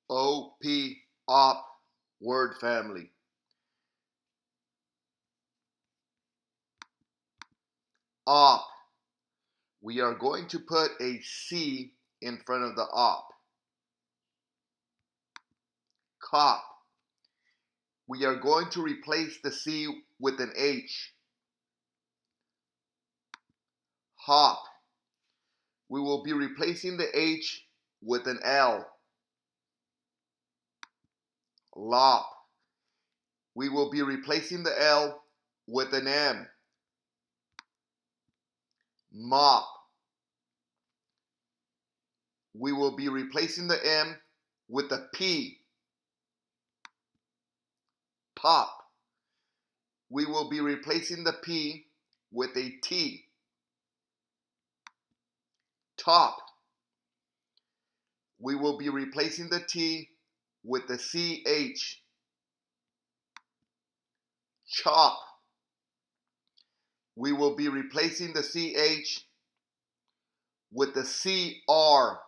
O-P, op, word family. Op. We are going to put a C in front of the op. Cop. We are going to replace the C with an H. Hop. We will be replacing the H with an L. Lop. We will be replacing the L with an M. Mop. We will be replacing the M with a P. Pop. We will be replacing the P with a T. Top. We will be replacing the T with the CH. Chop. We will be replacing the CH with the CR.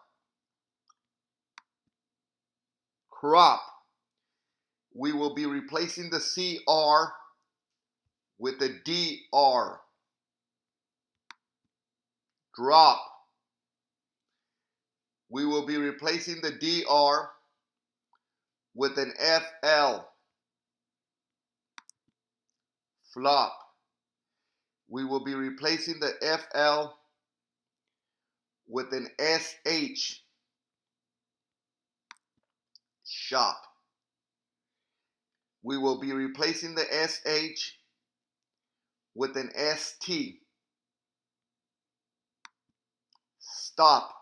Crop. We will be replacing the CR with the DR. Drop. We will be replacing the DR with an FL. Flop. We will be replacing the FL with an SH. Shop. We will be replacing the SH with an ST. Stop.